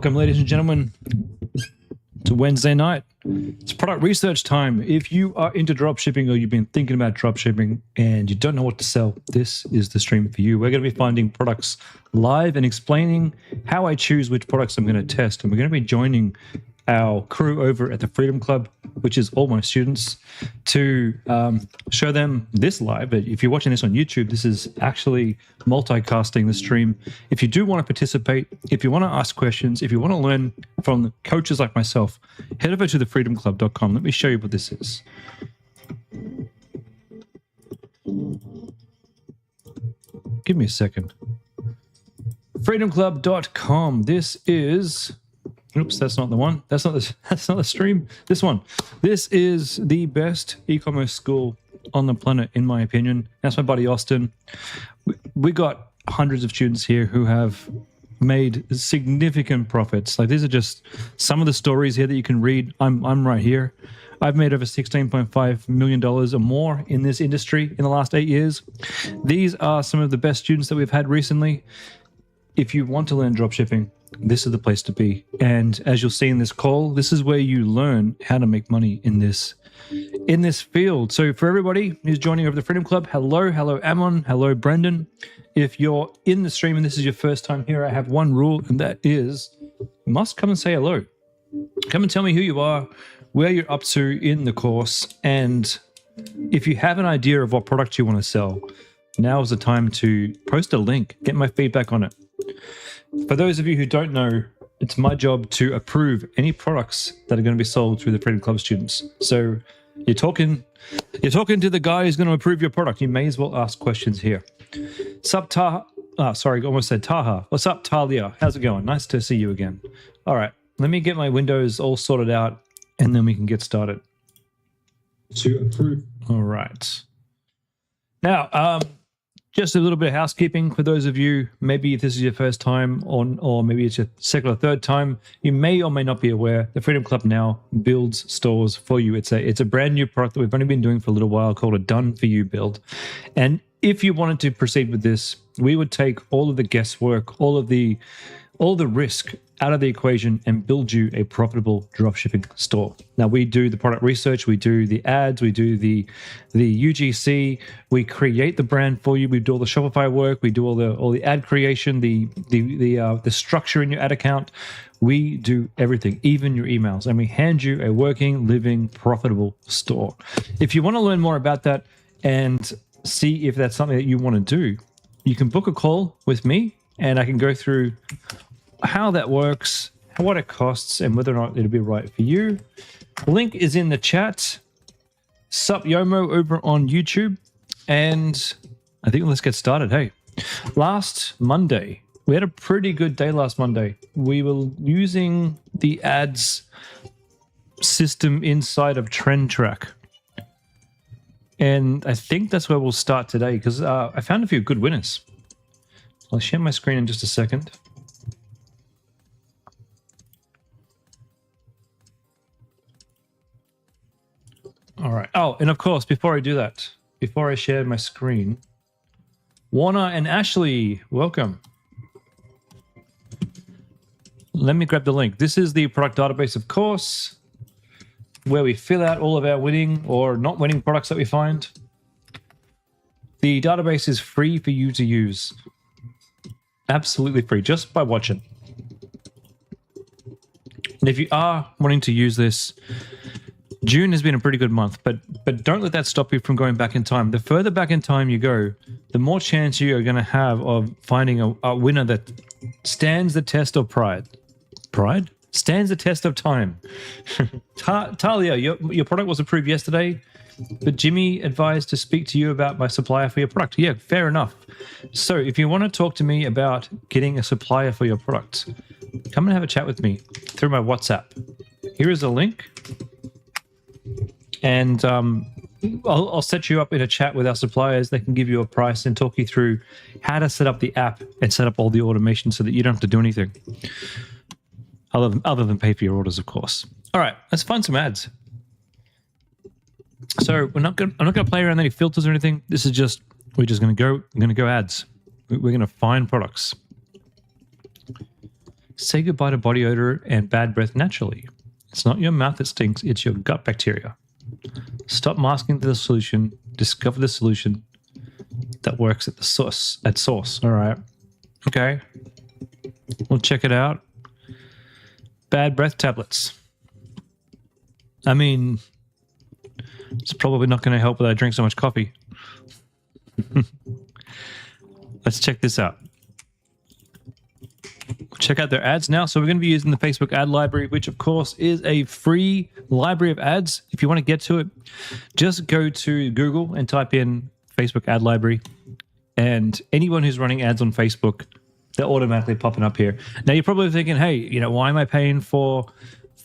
Welcome, ladies and gentlemen, to Wednesday night. It's product research time. If you are into dropshipping or you've been thinking about dropshipping and you don't know what to sell, this is the stream for you. We're going to be finding products live and explaining how I choose which products I'm going to test. And we're going to be joining our crew over at the Freedom Club, which is all my students, to show them this live. But if you're watching this on YouTube, this is actually multicasting the stream. If you do want to participate, if you want to ask questions, if you want to learn from coaches like myself, head over to thefreedomclub.com. Let me show you what this is. Give me a second. Freedomclub.com. This is... Oops, that's not the one. That's not the stream. This one. This is the best e-commerce school on the planet, in my opinion. That's my buddy Austin. We got hundreds of students here who have made significant profits. Like, these are just some of the stories here that you can read. I'm right here. I've made over $16.5 million or more in this industry in the last 8 years. These are some of the best students that we've had recently. If you want to learn dropshipping, this is the place to be. And as you'll see in this call, this is where you learn how to make money in this field. So for everybody who's joining over the Freedom Club, hello Ammon, hello Brendan. If you're in the stream and this is your first time here, I have one rule, and that is you must come and say hello. Come and tell me who you are, where you're up to in the course, and if you have an idea of what product you want to sell, now is the time to post a link, get my feedback on it. For those of you who don't know, it's my job to approve any products that are going to be sold through the Freedom Club students. So you're talking to the guy who's going to approve your product. You may as well ask questions here. Sup, Taha? Oh, sorry, almost said Taha. What's up, Talia? How's it going? Nice to see you again. All right, let me get my windows all sorted out, and then we can get started. To approve. All right. Now, just a little bit of housekeeping for those of you, maybe if this is your first time or maybe it's your second or third time, you may or may not be aware, the Freedom Club now builds stores for you. It's a brand new product that we've only been doing for a little while called a done for you build. And if you wanted to proceed with this, we would take all of the guesswork, all the risk out of the equation and build you a profitable dropshipping store. Now, we do the product research, we do the ads, we do the UGC, we create the brand for you, we do all the Shopify work, we do all the ad creation, the structure in your ad account. We do everything, even your emails, and we hand you a working, living, profitable store. If you want to learn more about that and see if that's something that you want to do, you can book a call with me and I can go through how that works, what it costs, and whether or not it'll be right for you. Link is in the chat. Sup Yomo over on YouTube. And I think let's get started. Hey, last Monday, we had a pretty good day last Monday. We were using the ads system inside of Trend Track. And I think that's where we'll start today because I found a few good winners. I'll share my screen in just a second. All right. Oh, and of course, before I do that, before I share my screen, Warner and Ashley, welcome. Let me grab the link. This is the product database, of course, where we fill out all of our winning or not winning products that we find. The database is free for you to use. Absolutely free, just by watching. And if you are wanting to use this, June has been a pretty good month, but don't let that stop you from going back in time. The further back in time you go, the more chance you are going to have of finding a winner that stands the test of pride. Pride? Stands the test of time. Talia, your product was approved yesterday, but Jimmy advised to speak to you about my supplier for your product. Yeah, fair enough. So if you want to talk to me about getting a supplier for your product, come and have a chat with me through my WhatsApp. Here is a link. And I'll set you up in a chat with our suppliers. They can give you a price and talk you through how to set up the app and set up all the automation so that you don't have to do anything other than pay for your orders, of course. All right, let's find some ads. So I'm not gonna play around with any filters or anything. This is just we're just gonna go ads. We're gonna find products. Say goodbye to body odor and bad breath naturally. It's not your mouth that stinks, it's your gut bacteria. Stop masking the solution. Discover the solution that works at the source. All right. Okay. We'll check it out. Bad breath tablets. I mean, it's probably not going to help that I drink so much coffee. Let's check this out. Check out their ads now. So we're going to be using the Facebook ad library, which of course is a free library of ads. If you want to get to it, just go to Google and type in Facebook ad library. And anyone who's running ads on Facebook, they're automatically popping up here. Now you're probably thinking, hey, you know, why am I paying for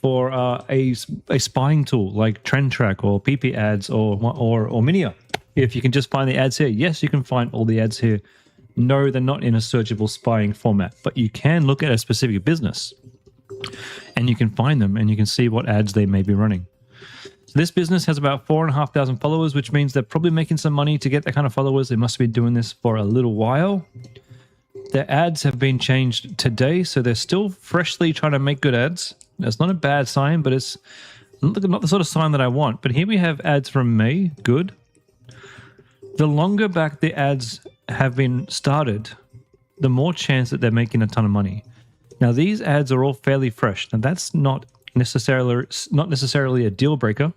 a spying tool like Trend Track or PiPi ads or Minia? If you can just find the ads here. Yes, you can find all the ads here. No, they're not in a searchable spying format, but you can look at a specific business and you can find them and you can see what ads they may be running. So this business has about 4,500 followers, which means they're probably making some money to get that kind of followers. They must be doing this for a little while. Their ads have been changed today, so they're still freshly trying to make good ads. That's not a bad sign, but it's not the sort of sign that I want. But here we have ads from May. Good. The longer back the ads have been started, the more chance that they're making a ton of money. Now, these ads are all fairly fresh. Now, that's not necessarily a deal breaker,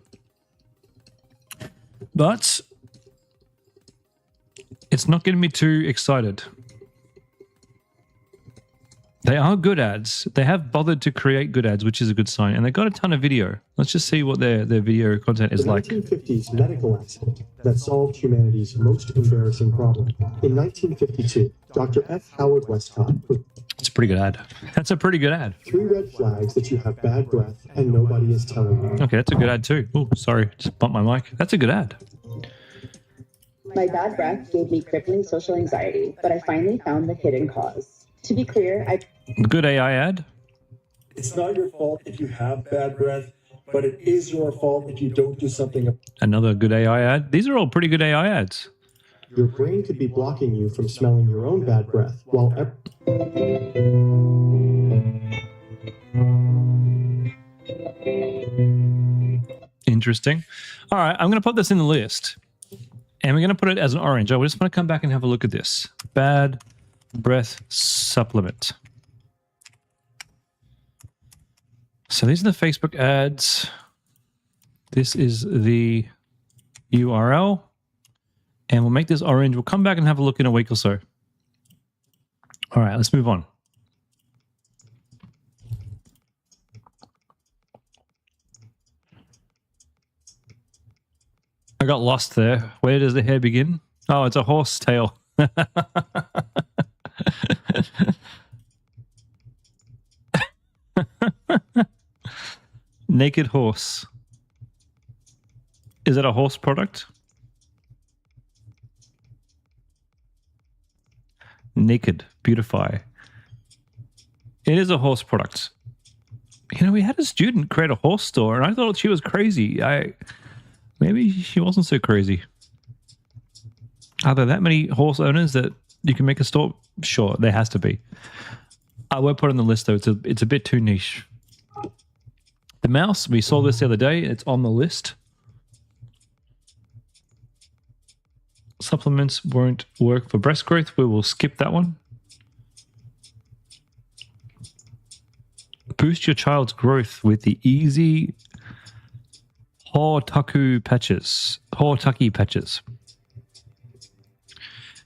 but it's not getting me too excited. They are good ads. They have bothered to create good ads, which is a good sign. And they got a ton of video. Let's just see what their video content is like. The 1950s medical accident that solved humanity's most embarrassing problem. In 1952, Dr. F. Howard Westcott. It's a pretty good ad. That's a pretty good ad. 3 red flags that you have bad breath and nobody is telling you. Okay, that's a good ad too. Oh, sorry, just bumped my mic. That's a good ad. My bad breath gave me crippling social anxiety, but I finally found the hidden cause. To be clear, Good AI ad. It's not your fault if you have bad breath, but it is your fault if you don't do something. Another good AI ad. These are all pretty good AI ads. Your brain could be blocking you from smelling your own bad breath while Interesting. All right, I'm going to put this in the list. And we're going to put it as an orange. I just want to come back and have a look at this. Bad breath supplement. So these are the Facebook ads. This is the URL. And we'll make this orange. We'll come back and have a look in a week or so. All right, let's move on. I got lost there. Where does the hair begin? Oh, it's a horse tail. Naked horse. Is it a horse product? Naked, beautify. It is a horse product. You know, we had a student create a horse store, and I thought she was crazy. Maybe she wasn't so crazy. Are there that many horse owners that you can make a store? Sure, there has to be. I won't put it on the list, though. It's a bit too niche. The mouse, we saw this the other day. It's on the list. Supplements won't work for breast growth. We will skip that one. Boost your child's growth with the easy Hortucky patches.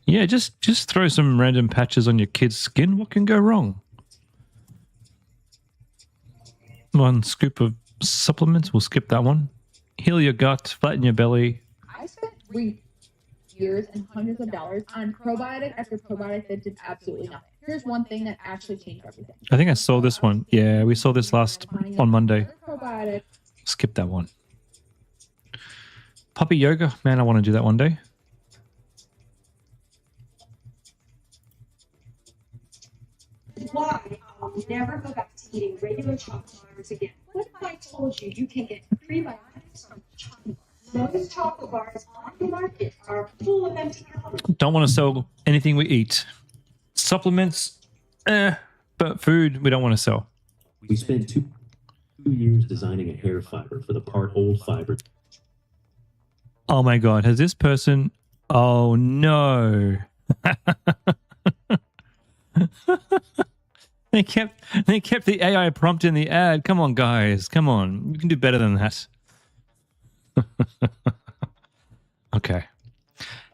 Yeah, just throw some random patches on your kid's skin. What can go wrong? 1 scoop of supplements. We'll skip that one. Heal your gut, flatten your belly. I spent 3 years and hundreds of dollars on probiotic after probiotic that did absolutely nothing. Here's one thing that actually changed everything. I think I saw this one. Yeah, we saw this on Monday. Probiotic. Skip that one. Puppy yoga. Man, I want to do that one day. Why I'll never go back to eating regular chocolate bars again. What if I told you you can get prebiotics from chocolate bars? Those chocolate bars on the market are full of empty calories. Don't want to sell anything we eat. Supplements, But food we don't want to sell. We spent two years designing a hair fiber for the part old fiber. Oh my God, has this person... Oh no. They kept the AI prompt in the ad. Come on, guys. Come on. You can do better than that. Okay.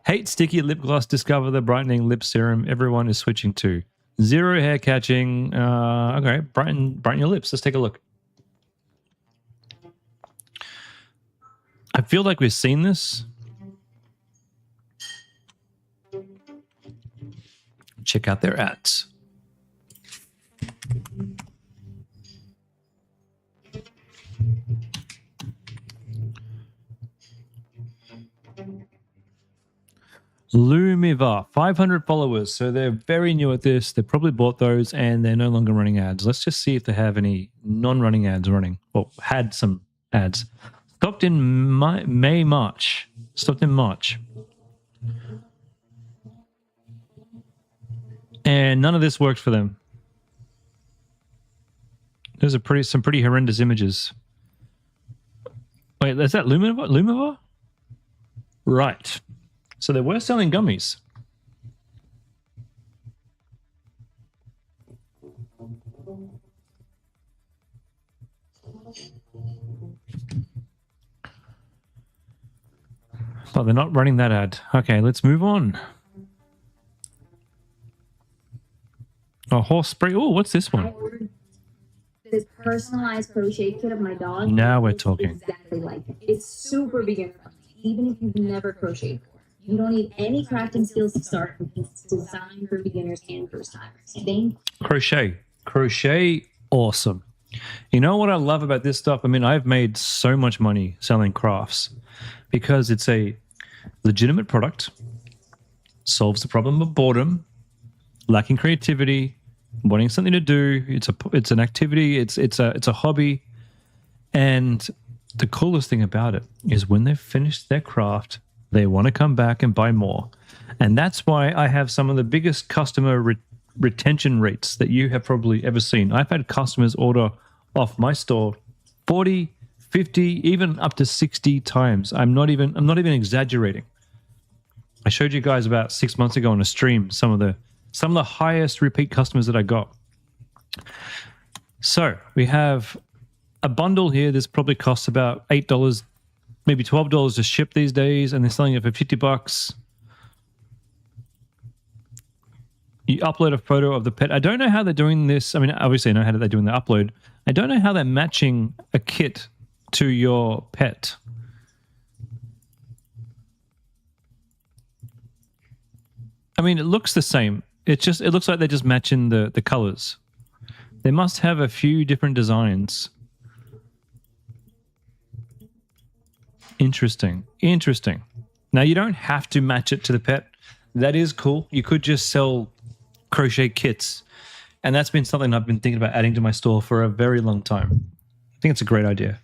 Hate sticky lip gloss. Discover the brightening lip serum everyone is switching to. Zero hair catching. Okay. Brighten your lips. Let's take a look. I feel like we've seen this. Check out their ads. Lumiva, 500 followers. So they're very new at this. They probably bought those and they're no longer running ads. Let's just see if they have any non-running ads running. Well, had some ads. Stopped in March. Stopped in March. And none of this worked for them. Those are some pretty horrendous images. Wait, is that Lumiva? Lumiva? Right. So they were selling gummies. But they're not running that ad. Okay, let's move on. Oh, horse spray. Oh, what's this one? This personalized crochet kit of my dog. Now we're talking. Exactly like it. It's super beginner friendly, even if you've never crocheted before. You don't need any crafting skills to start. It's designed for beginners and first timers. Crochet, awesome. You know what I love about this stuff? I mean, I've made so much money selling crafts because it's a legitimate product, solves the problem of boredom, lacking creativity, wanting something to do. It's an activity. It's a hobby, and the coolest thing about it is when they've finished their craft, they want to come back and buy more, and that's why I have some of the biggest customer retention rates that you have probably ever seen. I've had customers order off my store 40, 50, even up to 60 times. I'm not even exaggerating. I showed you guys about 6 months ago on a stream some of the highest repeat customers that I got. So we have a bundle here. This probably costs about $8, maybe $12 to ship these days, and they're selling it for $50. You upload a photo of the pet. I don't know how they're doing this. I mean, obviously I know how they're doing the upload. I don't know how they're matching a kit to your pet. I mean, it looks the same. It looks like they're just matching the colors. They must have a few different designs. Interesting. Now, you don't have to match it to the pet. That is cool. You could just sell crochet kits. And that's been something I've been thinking about adding to my store for a very long time. I think it's a great idea.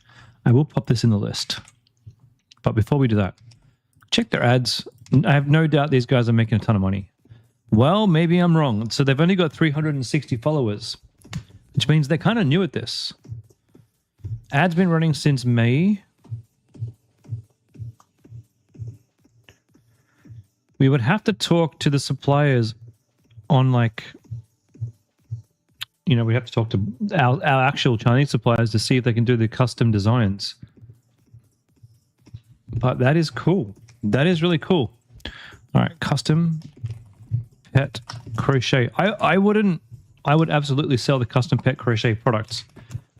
I will pop this in the list. But before we do that, check their ads. I have no doubt these guys are making a ton of money. Well, maybe I'm wrong. So they've only got 360 followers, which means they're kind of new at this. Ads been running since May. We would have to talk to the suppliers on, like, you know, we have to talk to our actual Chinese suppliers to see if they can do the custom designs. But that is cool. That is really cool. All right, custom pet crochet. I would absolutely sell the custom pet crochet products,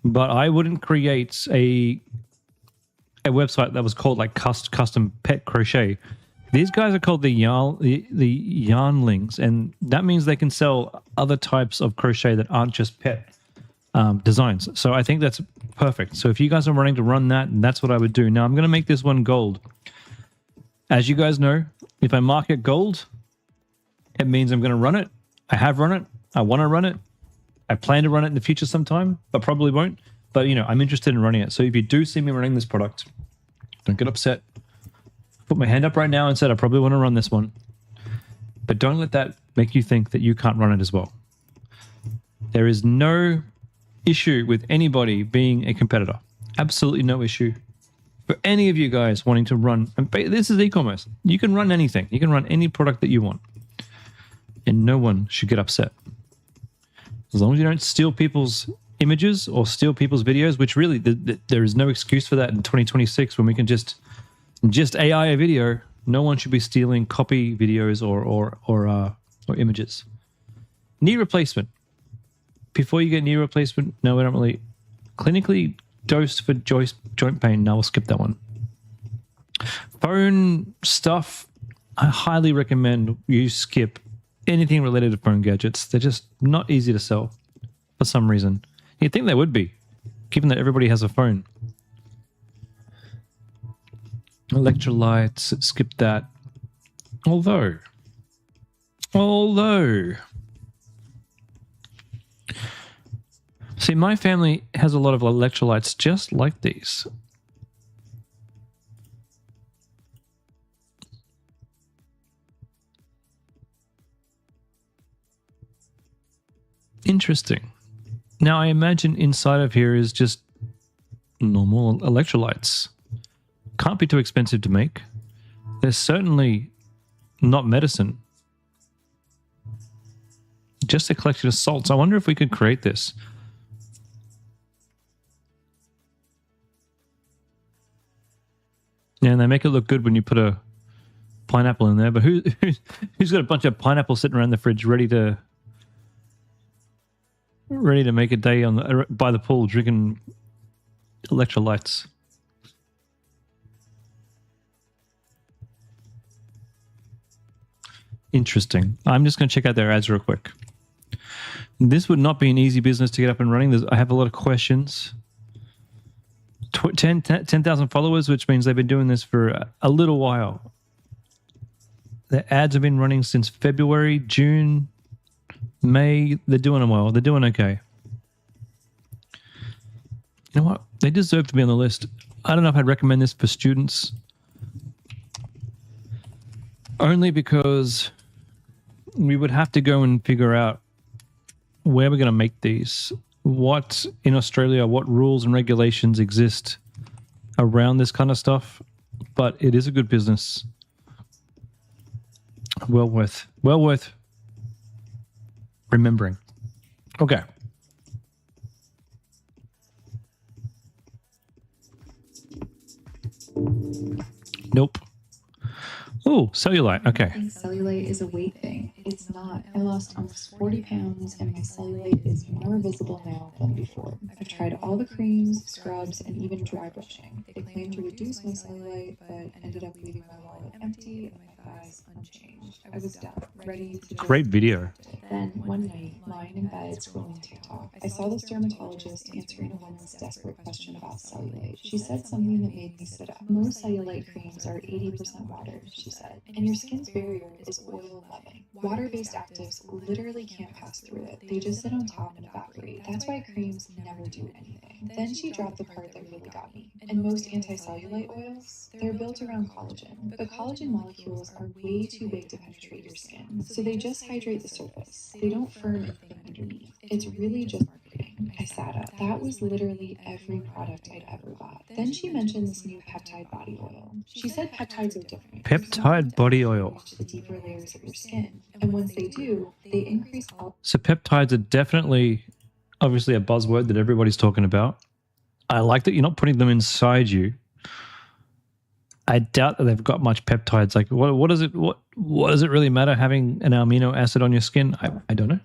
but I wouldn't create a website that was called like custom pet crochet. These guys are called the Yarnlings, and that means they can sell other types of crochet that aren't just pet designs. So I think that's perfect. So if you guys are wanting to run that, that's what I would do. Now I'm going to make this one gold. As you guys know, if I mark it gold, it means I'm going to run it. I have run it. I want to run it. I plan to run it in the future sometime, but probably won't. But, you know, I'm interested in running it. So if you do see me running this product, don't get upset. Put my hand up right now and said I probably want to run this one. But don't let that make you think that you can't run it as well. There is no issue with anybody being a competitor. Absolutely no issue for any of you guys wanting to run. And this is e-commerce. You can run anything. You can run any product that you want. And no one should get upset. As long as you don't steal people's images or steal people's videos, which really there is no excuse for that in 2026 when we can just AI a video. No one should be stealing copy videos or images. Knee replacement. Before you get knee replacement, no, we don't really. Clinically dosed for joint pain. No, we'll skip that one. Phone stuff. I highly recommend you skip anything related to phone gadgets. They're just not easy to sell for some reason. You'd think they would be, given that everybody has a phone. Electrolytes, skip that. Although, see, my family has a lot of electrolytes just like these. Interesting. Now, I imagine inside of here is just normal electrolytes. Can't be too expensive to make. They're certainly not medicine. Just a collection of salts. I wonder if we could create this. Yeah, and they make it look good when you put a pineapple in there. But who's got a bunch of pineapple sitting around the fridge ready to make a day by the pool drinking electrolytes? Interesting. I'm just going to check out their ads real quick. This would not be an easy business to get up and running. I have a lot of questions. 10,000 followers, which means they've been doing this for a little while. Their ads have been running since February, June, May. They're doing well. They're doing okay. You know what? They deserve to be on the list. I don't know if I'd recommend this for students. Only because we would have to go and figure out where we're going to make these. What in Australia, what rules and regulations exist around this kind of stuff. But it is a good business. Well worth remembering. Okay. Nope. Oh, cellulite. Okay. Cellulite is a weight thing. It's not. I lost almost 40 pounds and my cellulite is more visible now than before. I've tried all the creams, scrubs, and even dry brushing. They claim to reduce my cellulite, but ended up leaving my wallet empty and my thighs unchanged. I was done, ready to just... Great video. Then one night, lying in bed scrolling TikTok, I saw this dermatologist answering a woman's desperate question about cellulite. She said something that made me sit up. Most cellulite creams are 80% water, she said, and your skin's barrier is oil-loving. Water-based actives literally can't pass through it. They just sit on top and evaporate. That's why creams never do anything. Then she dropped the part that really got me. And most anti-cellulite oils, they're built around collagen. But collagen molecules are way too big to penetrate your skin, so they just hydrate the surface. They don't firm anything underneath. It's really just marketing. I sat up. That was literally every product I'd ever bought. Then she mentioned this new peptide body oil. She said peptides are different. Peptide body oil. Reach the deeper layers of your skin. And once they do, they increase all... So peptides are definitely, obviously, a buzzword that everybody's talking about. I like that you're not putting them inside you. I doubt that they've got much peptides. Like, what does it really matter having an amino acid on your skin? I don't know.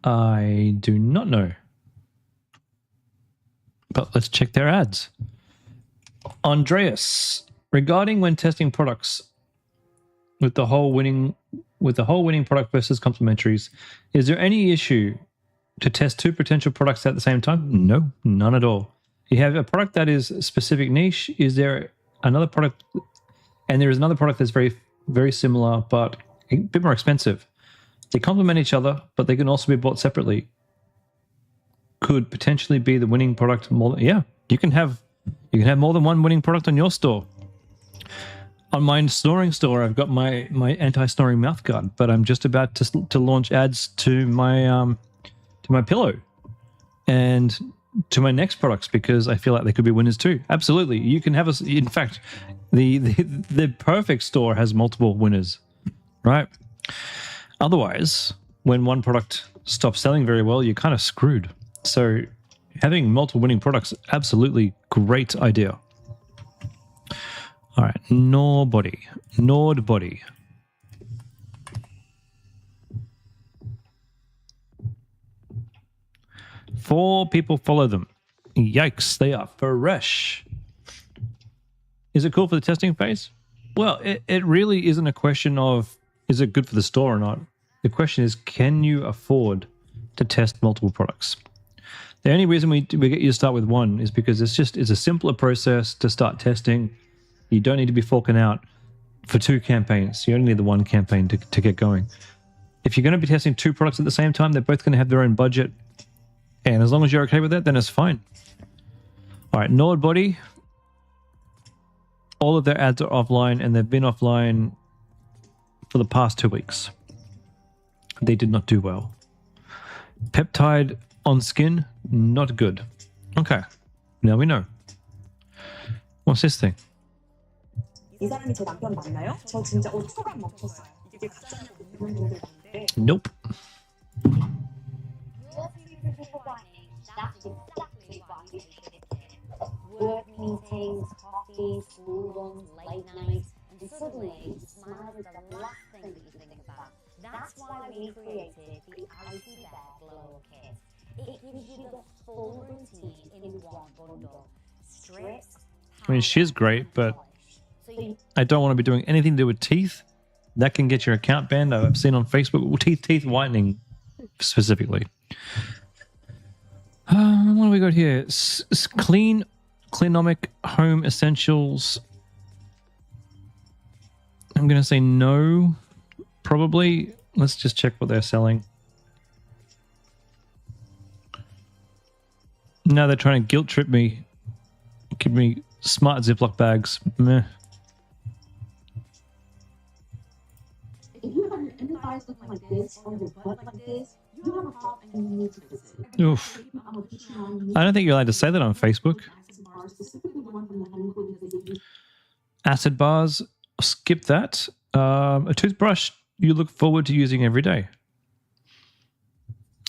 I do not know. But let's check their ads. Andreas, regarding when testing products with the whole winning product versus complementaries, is there any issue to test two potential products at the same time? No, none at all. You have a product that is specific niche. Is there another product, and there is another product that's very, very similar, but a bit more expensive? They complement each other, but they can also be bought separately. Could potentially be the winning product. Yeah, you can have more than one winning product on your store. On my snoring store, I've got my anti-snoring mouth guard, but I'm just about to launch ads to my to my pillow and to my next products because I feel like they could be winners too. Absolutely. You can have a, in fact, the perfect store has multiple winners, right? Otherwise, when one product stops selling very well, you're kind of screwed. So having multiple winning products, absolutely great idea. All right, Nordbody. 4 people follow them. Yikes, they are fresh. Is it cool for the testing phase? Well, it really isn't a question of is it good for the store or not. The question is, can you afford to test multiple products? The only reason we get you to start with one is because it's a simpler process to start testing. You don't need to be forking out for 2 campaigns. You only need the 1 campaign to get going. If you're going to be testing 2 products at the same time, they're both going to have their own budget. And as long as you're okay with that, then it's fine. All right, Nordbody. All of their ads are offline, and they've been offline for the past 2 weeks. They did not do well. Peptide on skin, not good. Okay, now we know. What's this thing? Nope. Work meetings, coffee, school runs, late nights, and suddenly smiles is the last thing that you think about. That's why we created the Icy Bear Glow Kit. It gives you the full routine in one bundle. Strips, I mean, she's great, but I don't want to be doing anything to do with teeth. That can get your account banned. I've seen on Facebook teeth whitening specifically. What do we got here? Clinomic Home Essentials. I'm going to say no, probably. Let's just check what they're selling. Now they're trying to guilt trip me. Give me smart Ziploc bags. Meh. If you have your inner thighs looking like this or your butt like this, you have a problem and you need to visit. Oof. I don't think you're allowed to say that on Facebook. Acid bars, skip that. A toothbrush you look forward to using every day.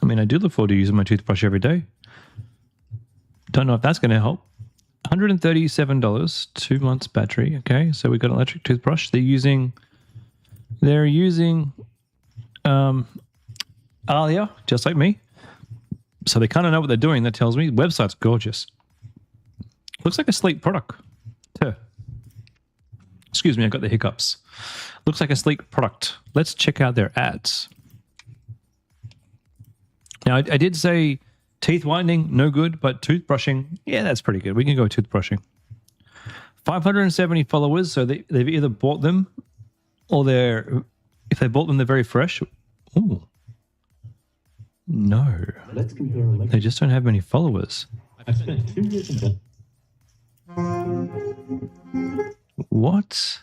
I mean, I do look forward to using my toothbrush every day. Don't know if that's going to help. $137, 2 months battery. Okay, so we've got an electric toothbrush. They're using Alia, just like me. So they kind of know what they're doing. That tells me the website's gorgeous. Looks like a sleek product. Excuse me, I got the hiccups. Looks like a sleek product. Let's check out their ads. Now, I did say teeth whitening, no good, but toothbrushing, yeah, that's pretty good. We can go toothbrushing. 570 followers, so they've either bought them or if they bought them, they're very fresh. Ooh. No. Let's compare They just don't have many followers. I spent 2 years in What?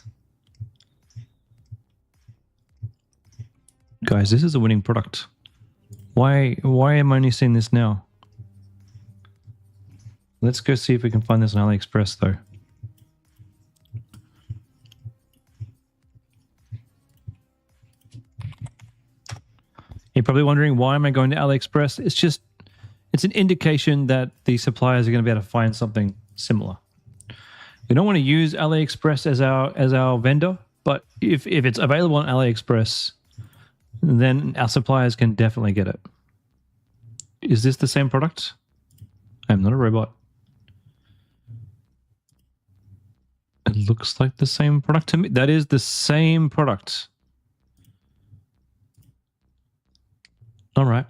Guys, this is a winning product. Why am I only seeing this now? Let's go see if we can find this on AliExpress though. You're probably wondering, why am I going to AliExpress? It's an indication that the suppliers are going to be able to find something similar. We don't want to use AliExpress as our vendor, but if it's available on AliExpress, then our suppliers can definitely get it. Is this the same product? I'm not a robot. It looks like the same product to me. That is the same product. All right.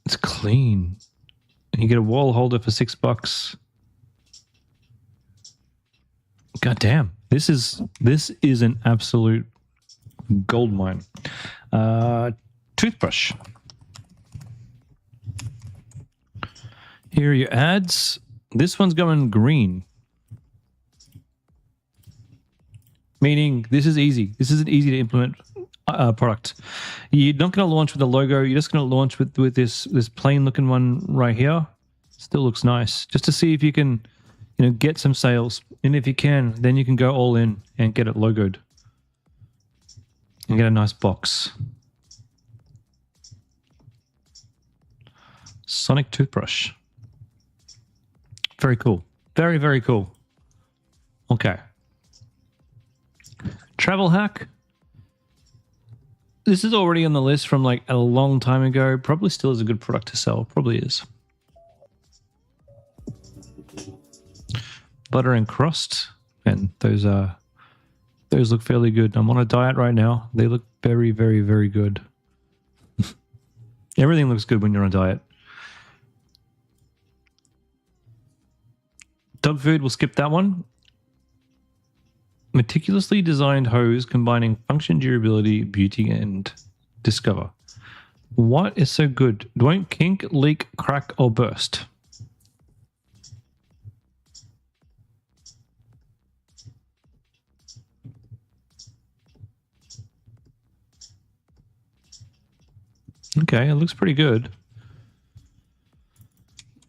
It's clean. And you get a wall holder for $6. God damn. This is an absolute gold mine. Toothbrush. Here are your ads. This one's going green. Meaning this is easy. This isn't easy to implement product. You're not going to launch with a logo. You're just going to launch with this plain looking one right here. Still looks nice. Just to see if you can, get some sales. And if you can, then you can go all in and get it logoed and get a nice box. Sonic toothbrush. Very cool. Very, very cool. Okay. Travel hack. This is already on the list from like a long time ago. Probably still is a good product to sell. Probably is. Butter and crust. And those look fairly good. I'm on a diet right now. They look very, very, very good. Everything looks good when you're on a diet. Dog food, we'll skip that one. Meticulously designed hose combining function, durability, beauty, and discover. What is so good? Won't kink, leak, crack, or burst. Okay, it looks pretty good.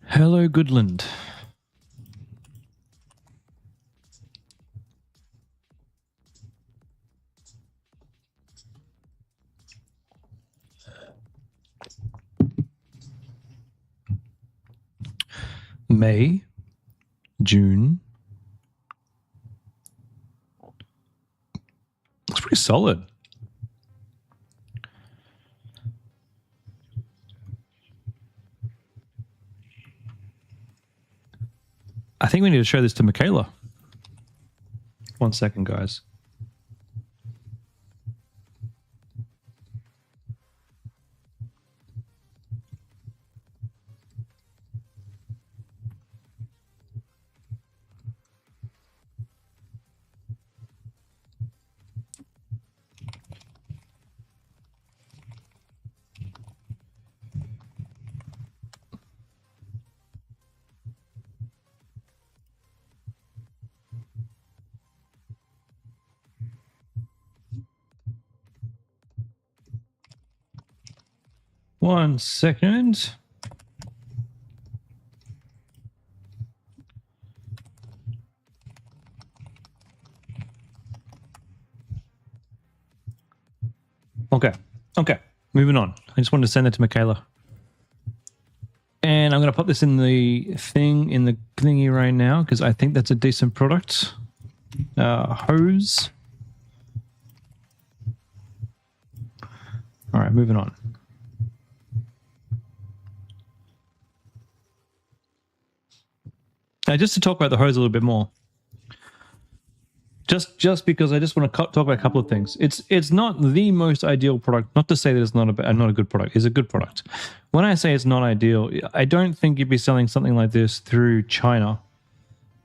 Hello, Goodland. May, June. Looks pretty solid. I think we need to show this to Michaela. 1 second, guys. One second. Okay. Moving on. I just wanted to send that to Michaela. And I'm going to put this in the thingy right now because I think that's a decent product. Hose. All right, moving on. Just to talk about the hose a little bit more. Just because I just want to talk about a couple of things. It's not the most ideal product. Not to say that it's not a good product. It's a good product. When I say it's not ideal, I don't think you'd be selling something like this through China.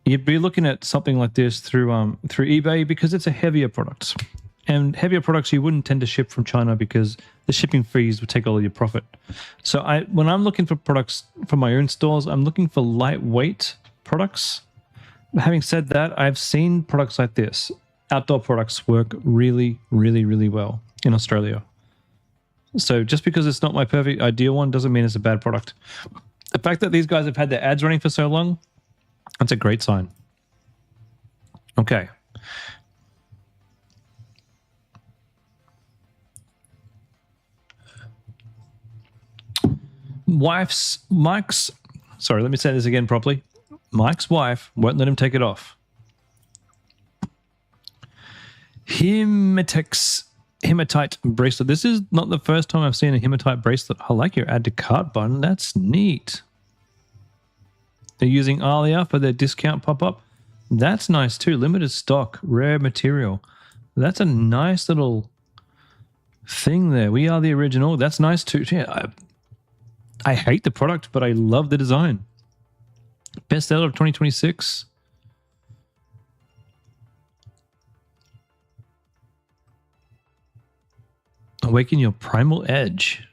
You'd be looking at something like this through eBay because it's a heavier product. And heavier products you wouldn't tend to ship from China because the shipping fees would take all of your profit. So when I'm looking for products from my own stores, I'm looking for lightweight products. Having said that, I've seen products like this. Outdoor products work really, really, really well in Australia. So just because it's not my perfect ideal one doesn't mean it's a bad product. The fact that these guys have had their ads running for so long, that's a great sign. Okay. Sorry, let me say this again properly. Mike's wife won't let him take it off. Hematite bracelet. This is not the first time I've seen a hematite bracelet. I like your add to cart button. That's neat. They're using Alia for their discount pop-up. That's nice too. Limited stock, rare material. That's a nice little thing there. We are the original. That's nice too. Yeah, I hate the product, but I love the design. Best seller of 2026. Awaken your primal edge.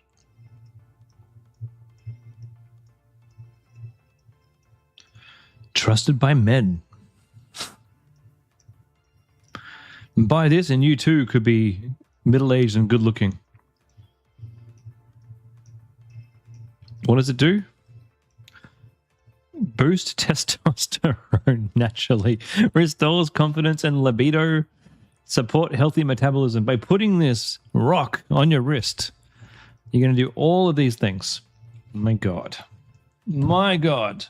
Trusted by men. Buy this and you too could be middle-aged and good-looking. What does it do? Boost testosterone naturally, restores confidence and libido, support healthy metabolism. By putting this rock on your wrist, you're going to do all of these things. My God. My God.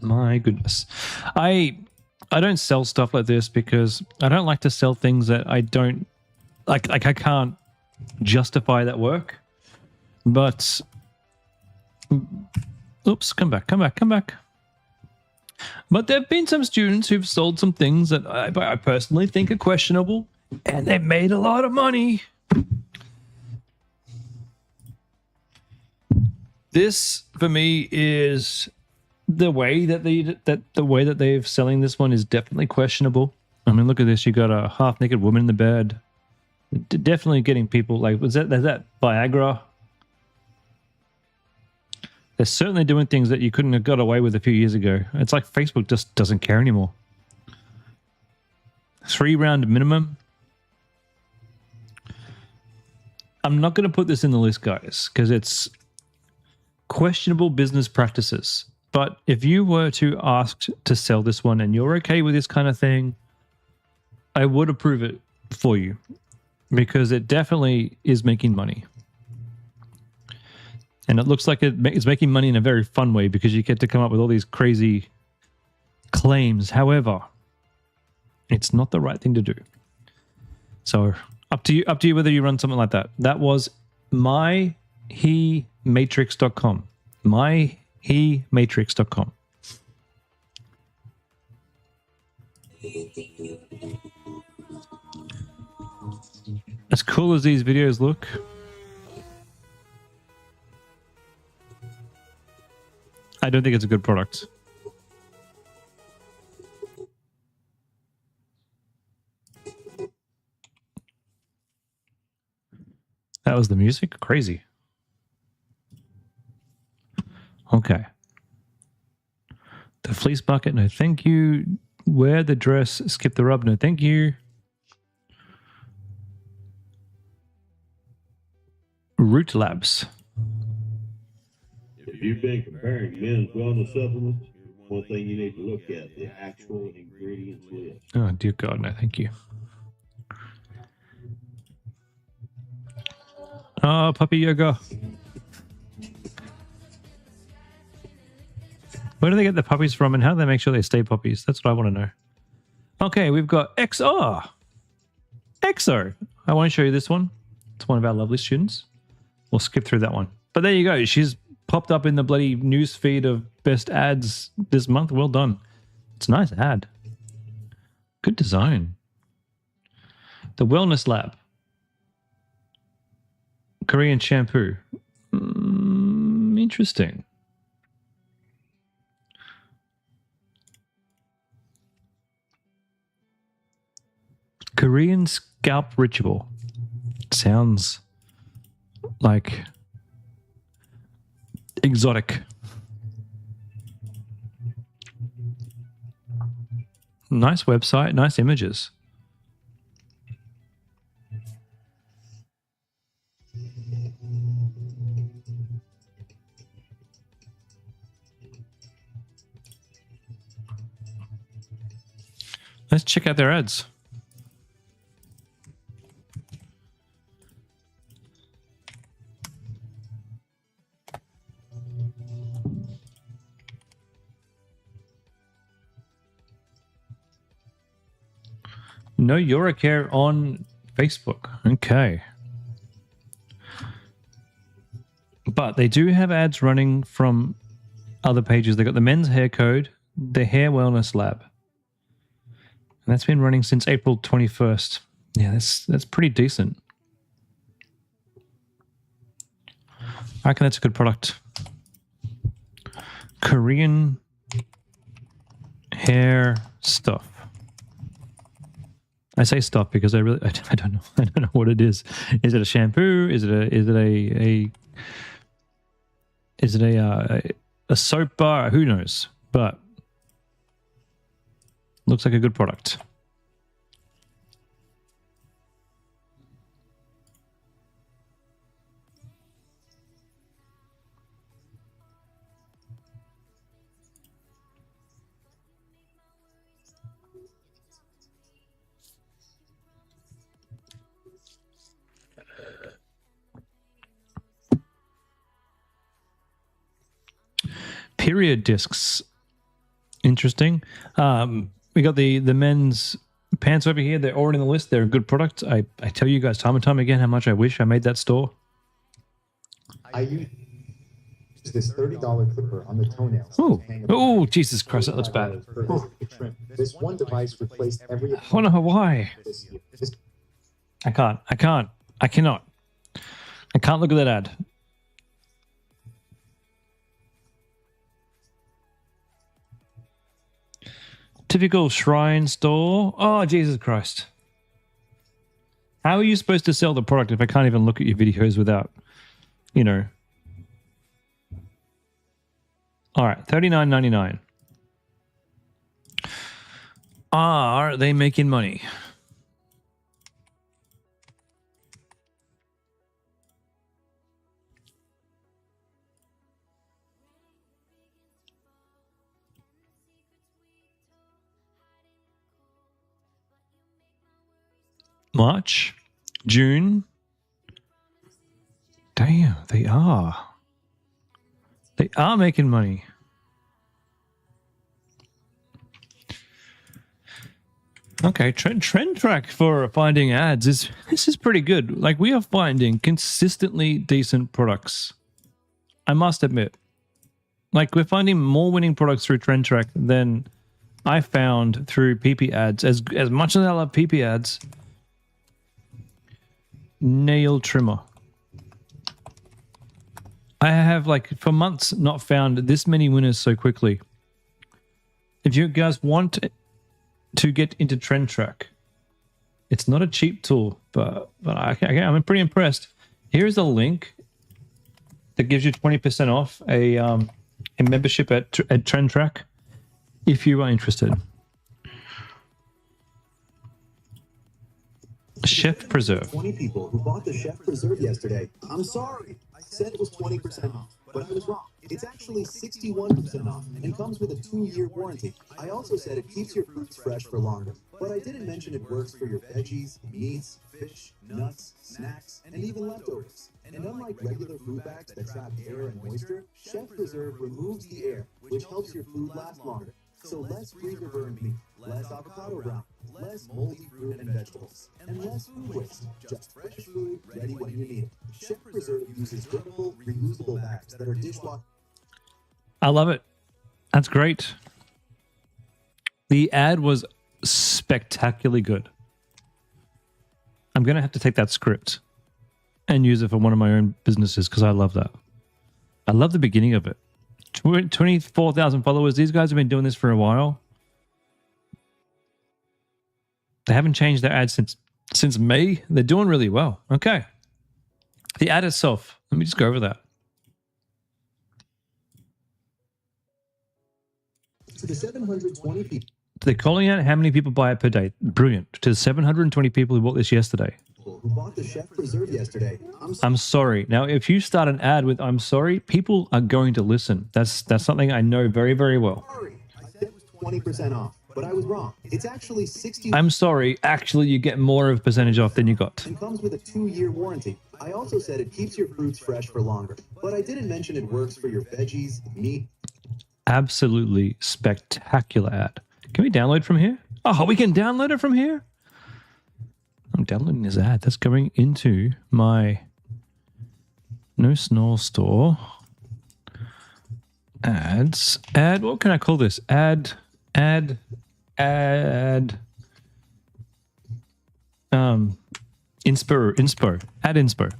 My goodness. I don't sell stuff like this because I don't like to sell things that I don't like I can't justify that work. But oops, come back. But there have been some students who've sold some things that I personally think are questionable, and they've made a lot of money. This for me is the way that they're selling this one is definitely questionable. I mean, look at this. You got a half-naked woman in the bed. Definitely getting people like, is that Viagra? They're certainly doing things that you couldn't have got away with a few years ago. It's like Facebook just doesn't care anymore. 3-round minimum. I'm not going to put this in the list, guys, because it's questionable business practices. But if you were to ask to sell this one and you're okay with this kind of thing, I would approve it for you because it definitely is making money. And it looks like it's making money in a very fun way because you get to come up with all these crazy claims. However, it's not the right thing to do. So up to you whether you run something like that. That was myhematrix.com. myhematrix.com. As cool as these videos look, I don't think it's a good product. That was the music? Crazy. Okay. The fleece bucket, no thank you. Wear the dress, skip the rub, no thank you. Root Labs. If you've been comparing men's wellness supplements, one thing you need to look at the actual ingredients list. Oh, dear God, no, thank you. Oh, puppy yoga. Where do they get the puppies from and how do they make sure they stay puppies? That's what I want to know. Okay, we've got XR. EXO. I won't show you this one. It's one of our lovely students. We'll skip through that one. But there you go. She's popped up in the bloody news feed of best ads this month. Well done. It's a nice ad. Good design. The Wellness Lab. Korean shampoo. Interesting. Korean scalp ritual. Sounds like exotic. Nice website, nice images. Let's check out their ads. No Eurocare on Facebook. Okay. But they do have ads running from other pages. They got the men's hair code, the hair wellness lab. And that's been running since April 21st. Yeah, that's pretty decent. I reckon that's a good product. Korean hair stuff. I say stuff because I don't know. I don't know what it is. Is it a shampoo? Is it a soap bar? Who knows? But looks like a good product. period discs. Interesting. We got the men's pants over here. They're already on the list. They're a good product. I tell you guys time and time again how much I wish I made that store. I use this $30 clipper on the toenails. Oh, Jesus Christ, that looks bad. This one device replaced every. I wonder why. I cannot. I can't look at that ad. Typical shrine store. Oh, Jesus Christ. How are you supposed to sell the product if I can't even look at your videos without, you know. All right, $39.99. Are they making money? March, June. Damn, they are. They are making money. Okay, trend track for finding ads is pretty good. Like, we are finding consistently decent products. I must admit. Like, we're finding more winning products through trend track than I found through PiPi ads. As much as I love PiPi ads, nail trimmer. I have, like, for months not found this many winners so quickly. If you guys want to get into trend track, it's not a cheap tool, but I'm pretty impressed. Here's a link that gives you 20% off a membership at trend track if you are interested. Chef Preserve. 20 people who bought the Chef Preserve yesterday. I'm sorry. I said it was 20% off, but I was wrong. It's actually 61% off and comes with a 2-year warranty. I also said it keeps your fruits fresh for longer, but I didn't mention it works for your veggies, meats, fish, nuts, snacks, and even leftovers. And unlike regular food bags that trap air and moisture, Chef Preserve removes the air, which helps your food last longer. So less freezer burned meat, less avocado brown, less moldy fruit and vegetables, and less food waste. Just fresh food ready when you need it. Chef Preserve uses drippable, reusable bags that are dishwasher. I love it. That's great. The ad was spectacularly good. I'm going to have to take that script and use it for one of my own businesses because I love that. I love the beginning of it. 24,000 followers. These guys have been doing this for a while. They haven't changed their ad since May. They're doing really well. Okay. The ad itself. Let me just go over that. To the 720 people. They're calling out how many people buy it per day. Brilliant. To the 720 people who bought this yesterday. Who bought the Chef Preserve yesterday. I'm sorry. Now, if you start an ad with "I'm sorry," people are going to listen. That's something I know very, very well. Sorry. I said it was 20% off, but I was wrong. It's actually 60. I'm sorry. Actually, you get more of a percentage off than you got. And comes with a 2-year warranty. I also said it keeps your fruits fresh for longer, but I didn't mention it works for your veggies, meat. Absolutely spectacular ad. Can we download from here? Oh, we can download it from here? I'm downloading this ad. That's going into my No Snore store. Ads. Ad. What can I call this? Ad. Ad. Inspo. Ad inspo.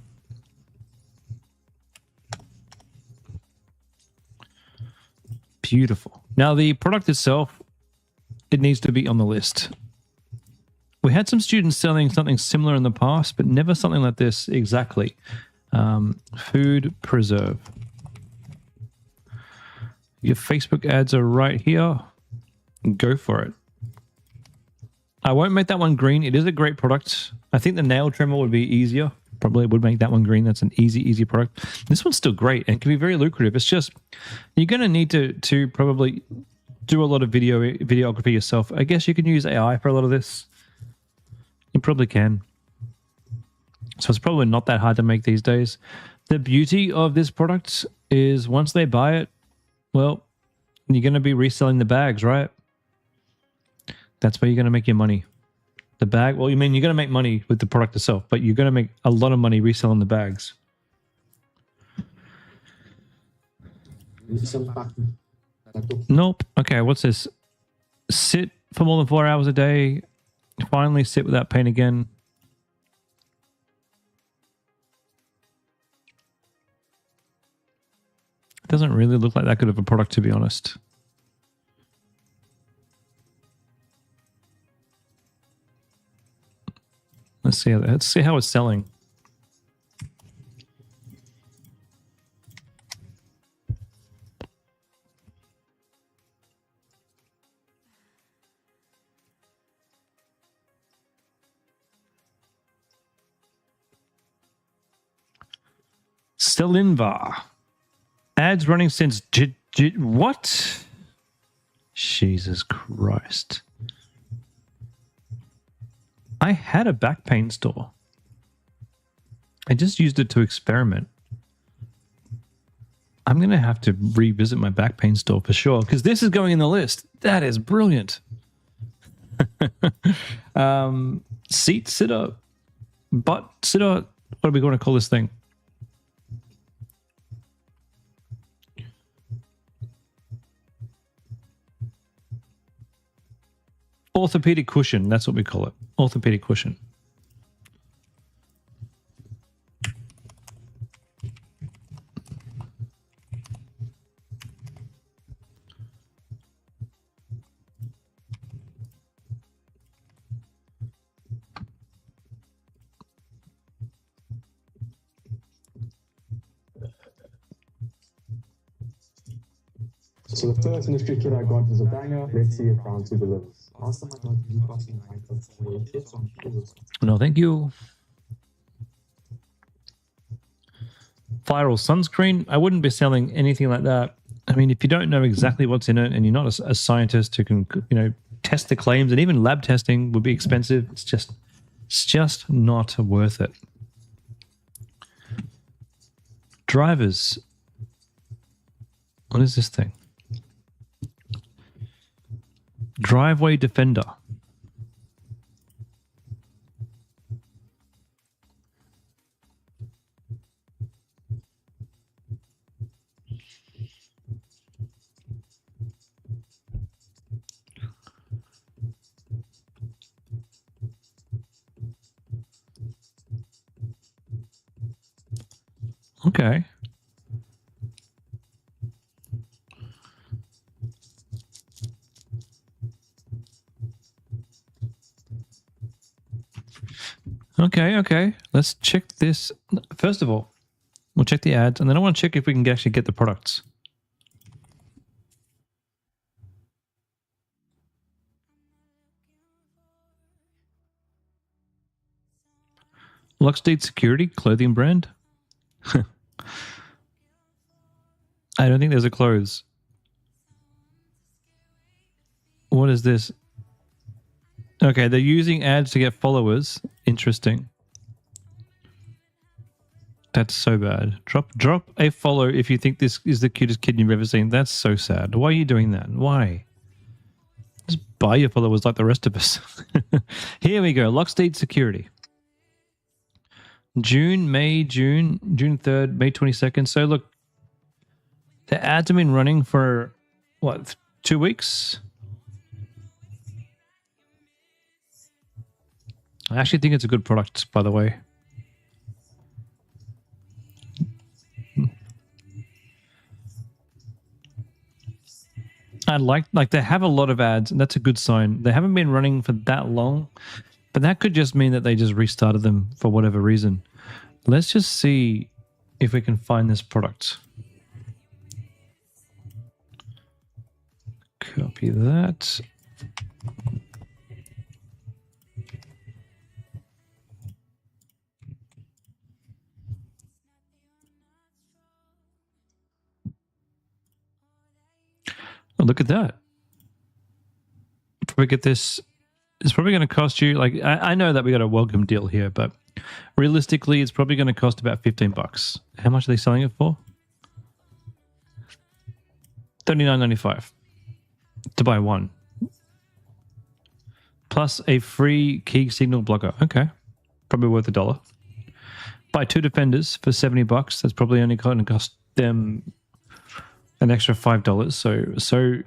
Beautiful. Now, the product itself, it needs to be on the list. We had some students selling something similar in the past, but never something like this exactly. Food Preserve. Your Facebook ads are right here. Go for it. I won't make that one green. It is a great product. I think the nail trimmer would be easier. Probably would make that one green. That's an easy product. This one's still great and can be very lucrative. It's just you're going to need to probably do a lot of videography yourself. I guess you can use AI for a lot of this. You probably can. So it's probably not that hard to make these days. The beauty of this product is once they buy it, well, you're going to be reselling the bags, right? That's where you're going to make your money. The bag, well, you mean you're going to make money with the product itself, but you're going to make a lot of money reselling the bags. Nope. Okay, what's this? Sit for more than 4 hours a day. Finally sit without pain again. It doesn't really look like that good of a product, to be honest. Let's see how it's selling. Selinvar. Ads running since what? Jesus Christ. I had a back pain store. I just used it to experiment. I'm going to have to revisit my back pain store for sure, because this is going in the list. That is brilliant. Seat sitter. Butt sitter. What are we going to call this thing? Orthopedic cushion. That's what we call it. Orthopedic cushion. So the first industry kit I got was a banger. Let's see if round 2 delivers. Last time I got beatboxing kits on keyboards. No, thank you. Viral sunscreen. I wouldn't be selling anything like that. I mean, if you don't know exactly what's in it and you're not a scientist who can, test the claims, and even lab testing would be expensive. It's just not worth it. Drivers. What is this thing? Driveway Defender. Okay. Okay. Let's check this. First of all, we'll check the ads, and then I want to check if we can actually get the products. Locksteed Security, clothing brand. I don't think there's a clothes. What is this? Okay, they're using ads to get followers. Interesting. That's so bad. Drop a follow if you think this is the cutest kid you've ever seen. That's so sad. Why are you doing that? Why? Just buy your followers like the rest of us. Here we go. Locksteed Security. June 3rd, May 22nd. So look, the ads have been running for, what, 2 weeks? I actually think it's a good product, by the way. I like they have a lot of ads, and that's a good sign. They haven't been running for that long, but that could just mean that they just restarted them for whatever reason. Let's just see if we can find this product. Copy that. Oh, look at that. Probably get this. It's probably going to cost you, like, I know that we got a welcome deal here, but realistically, it's probably going to cost about $15. How much are they selling it for? $39.95. to buy one. Plus a free key signal blocker. Okay. Probably worth $1. Buy 2 defenders for $70. That's probably only going to cost them an extra $5. So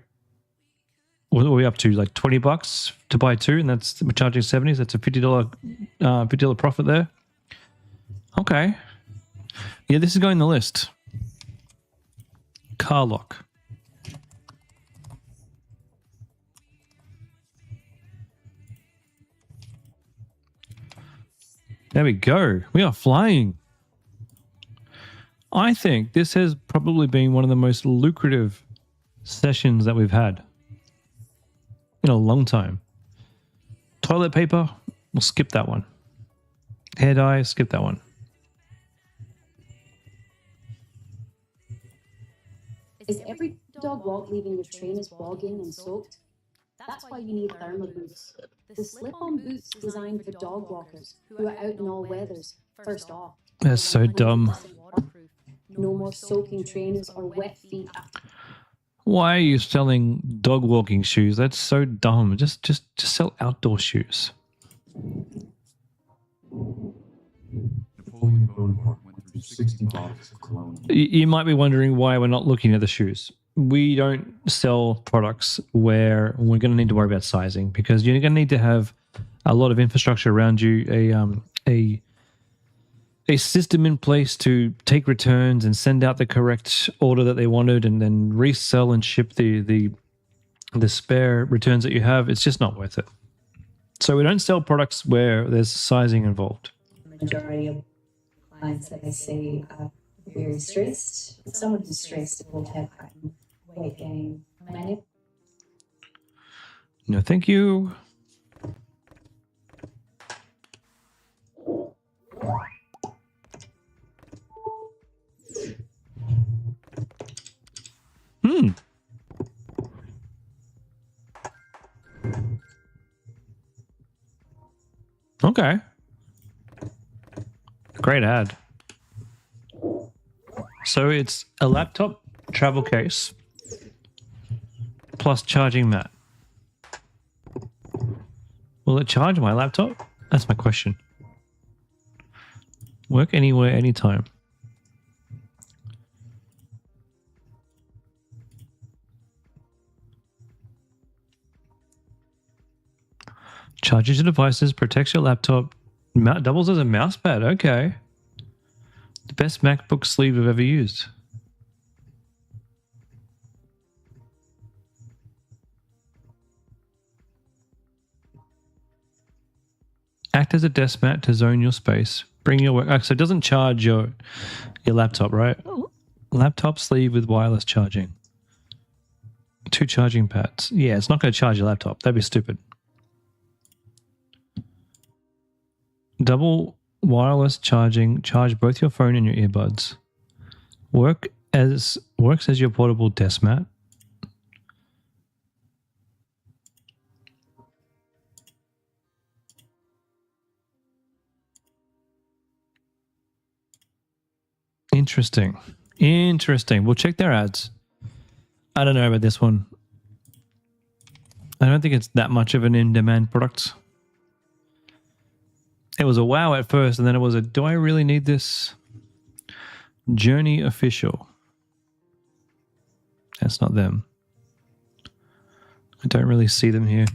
what are we up to? Like $20 to buy 2, and we're charging 70. So that's a $50 profit there. Okay. Yeah, this is going in the list. Car lock. There we go. We are flying. I think this has probably been one of the most lucrative sessions that we've had in a long time. Toilet paper, we'll skip that one. Hair dye, skip that one. Is every dog walk leaving your trainers bogging and soaked? That's why you need thermal boots. The slip-on boots designed for dog walkers who are out in all weathers. First off, That's so dumb. no more soaking trainers or wet feet. Why are you selling dog walking shoes? That's so dumb. Just sell outdoor shoes. Napoleon Bonaparte went through 60 bottles of cologne. You might be wondering why we're not looking at the shoes. We don't sell products where we're going to need to worry about sizing, because you're going to need to have a lot of infrastructure around you, a system in place to take returns and send out the correct order that they wanted, and then resell and ship the spare returns that you have. It's just not worth it. So we don't sell products where there's sizing involved. Majority of clients that I say are very stressed. Someone who's stressed will have weight gain. No, thank you. Okay. Great ad. So it's a laptop travel case plus charging mat. Will it charge my laptop? That's my question. Work anywhere, anytime. Charges your devices, protects your laptop, doubles as a mouse pad. Okay. The best MacBook sleeve I've ever used. Act as a desk mat to zone your space. Bring your work. So it doesn't charge your laptop, right? Laptop sleeve with wireless charging. 2 charging pads. Yeah, it's not going to charge your laptop. That'd be stupid. Double wireless charging. Charge both your phone and your earbuds. Works as your portable desk mat. Interesting. We'll check their ads. I don't know about this one. I don't think it's that much of an in-demand product. It was a wow at first, and then it was a, do I really need this? Journey Official. That's not them. I don't really see them here.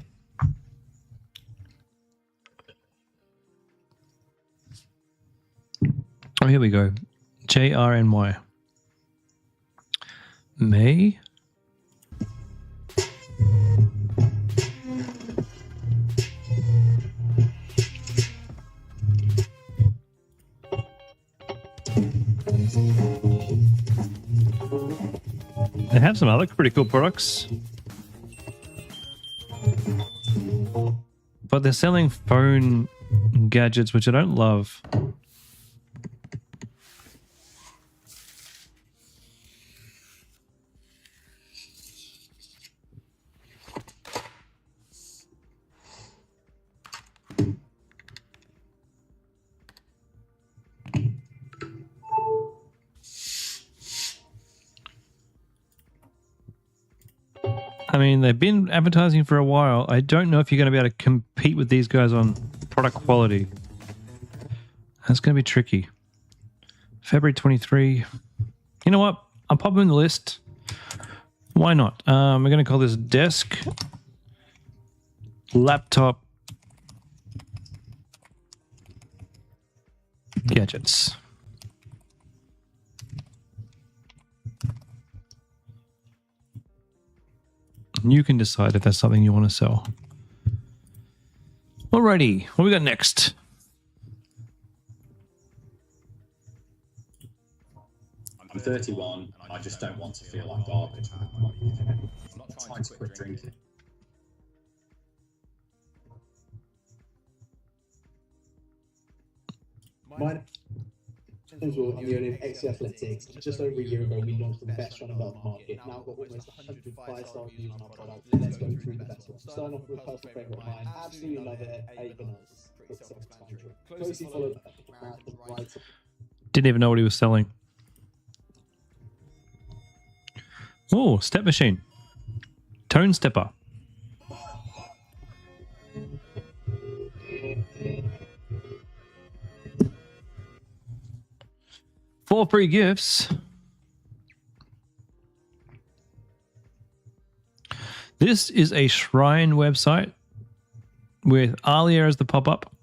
Oh, here we go. JRNY. May? They have some other pretty cool products. But they're selling phone gadgets, which I don't love. I mean, they've been advertising for a while. I don't know if you're going to be able to compete with these guys on product quality. That's going to be tricky. February 23. You know what? I'll pop them in the list. Why not? We're going to call this desk, laptop, gadgets. You can decide if that's something you want to sell. Alrighty, what we got next? I'm 31 and I just don't want to feel like garbage. I'm not trying to quit drinking. Mine. I'm the owner of XC Athletics. Just over a year ago, we launched the best running belt on the market. Now we've got almost 105-star reviews on our product. Let's go through the best ones. Starting off with a personal favourite of mine. Absolutely love it. Agonals. Quick self-explanatory. Closely followed by the right. Didn't even know what he was selling. Oh, step machine. Tone stepper. Four free gifts. This is a shrine website with Alia as the pop-up.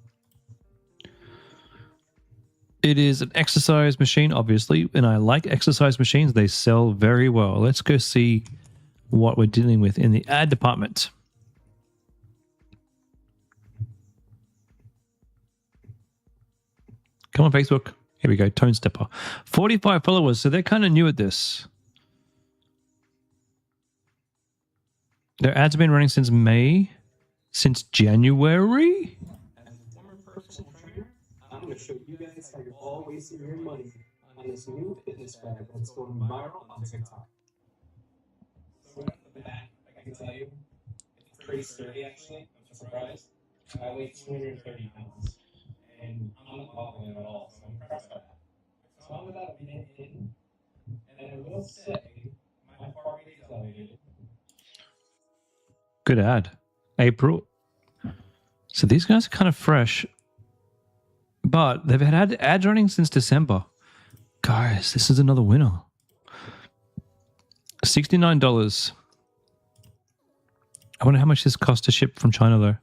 It is an exercise machine, obviously, and I like exercise machines. They sell very well. Let's go see what we're dealing with in the ad department. Come on, Facebook. Here we go, Tone Stepper. 45 followers, so they're kind of new at this. Their ads have been running since May? Since January? As a former personal trainer, I'm going to show you guys how you're all wasting your money on this new fitness bag that's going viral on TikTok. So right off the bat, I can tell you, it's pretty sturdy actually. I'm surprised. I weigh 230 pounds. And I'm not confident at all, so I'm impressed by that. So I'm about a minute in, and I will say my heart rate is elevated. Good ad. April. So these guys are kind of fresh, but they've had ads running since December. Guys, this is another winner. $69. I wonder how much this cost to ship from China though.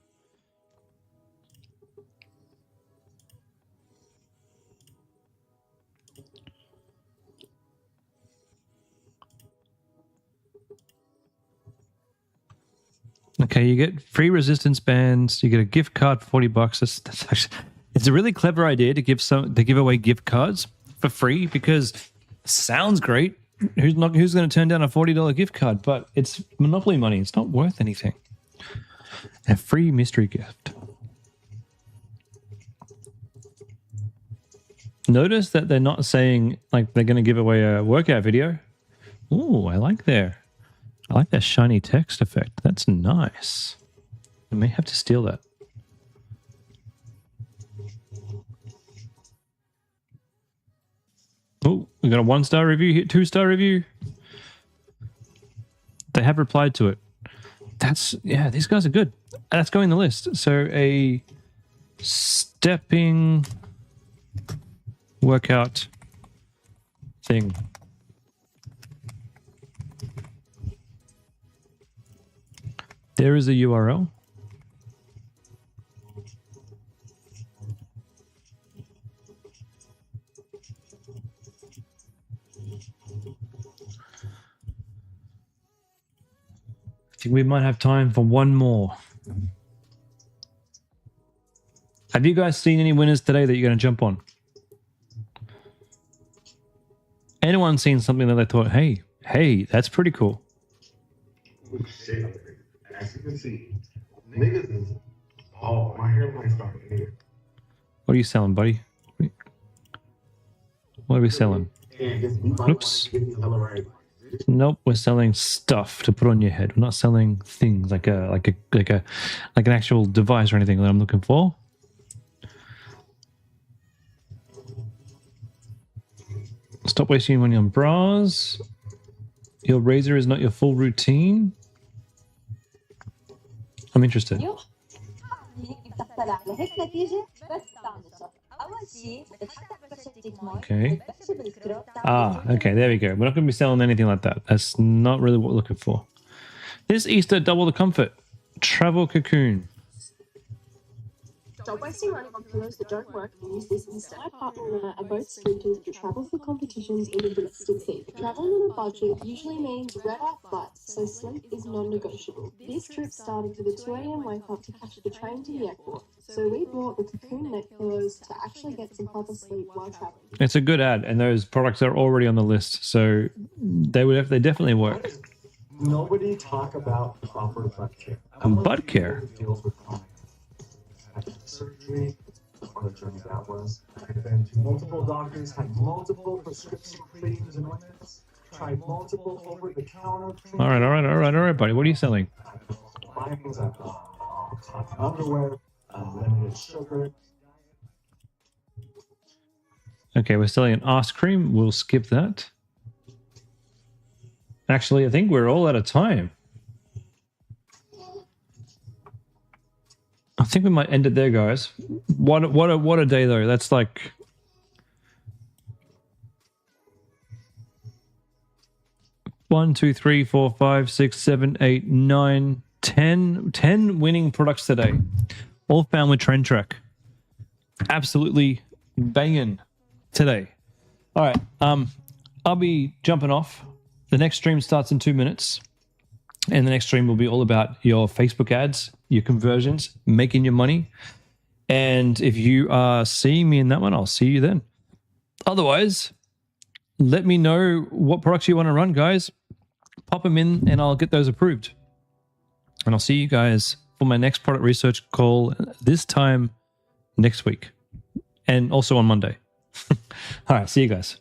Okay, you get free resistance bands. You get a gift card for $40. That's actually, it's a really clever idea to give away gift cards for free because it sounds great. Who's going to turn down a $40 gift card? But it's Monopoly money. It's not worth anything. A free mystery gift. Notice that they're not saying like they're going to give away a workout video. Ooh, I like that shiny text effect. That's nice. I may have to steal that. Oh, we got a 1-star review here, 2-star review. They have replied to it. Yeah, these guys are good. That's going in the list. So a stepping workout thing. There is a URL. I think we might have time for one more. Have you guys seen any winners today that you're going to jump on? Anyone seen something that they thought, hey, that's pretty cool? As you can see, niggas is, oh, my hairline started here. What are you selling, buddy? What are we selling? Oops. Nope, we're selling stuff to put on your head. We're not selling things like an actual device or anything that I'm looking for. Stop wasting money on bras. Your razor is not your full routine. interested. Okay. Okay, there we go. We're not going to be selling anything like that. That's not really what we're looking for. This Easter, double the comfort. Travel cocoon. Stop wasting money on pillows that don't work and use this instead. My partner and I are both sprinters who travel for competitions in the domestic sea. Traveling on a budget usually means red-eye flights, so sleep is non-negotiable. This trip started with a 2 a.m. wake-up to catch the train to the airport, so we bought the cocoon neck pillows to actually get some proper sleep while traveling. It's a good ad, and those products are already on the list, so they definitely work. Nobody talk about proper butt care. Butt care? Deals with chronic surgery. What a journey that was. I've been to multiple doctors, had multiple prescription creams and ointments, tried multiple over-the-counter creams. All right, buddy. What are you selling? Vitamins, cotton underwear, limited sugar. Okay, we're selling an ice cream. We'll skip that. Actually, I think we're all out of time. I think we might end it there, guys. What a day, though. That's like... One, two, three, 4, 5, 6, 7, 8, 9, 10 winning products today. All found with Trend Track. Absolutely banging today. All right. I'll be jumping off. The next stream starts in 2 minutes. And the next stream will be all about your Facebook ads, your conversions, making your money. And if you are seeing me in that one, I'll see you then. Otherwise, let me know what products you want to run, guys. Pop them in and I'll get those approved. And I'll see you guys for my next product research call this time next week. And also on Monday. All right, see you guys.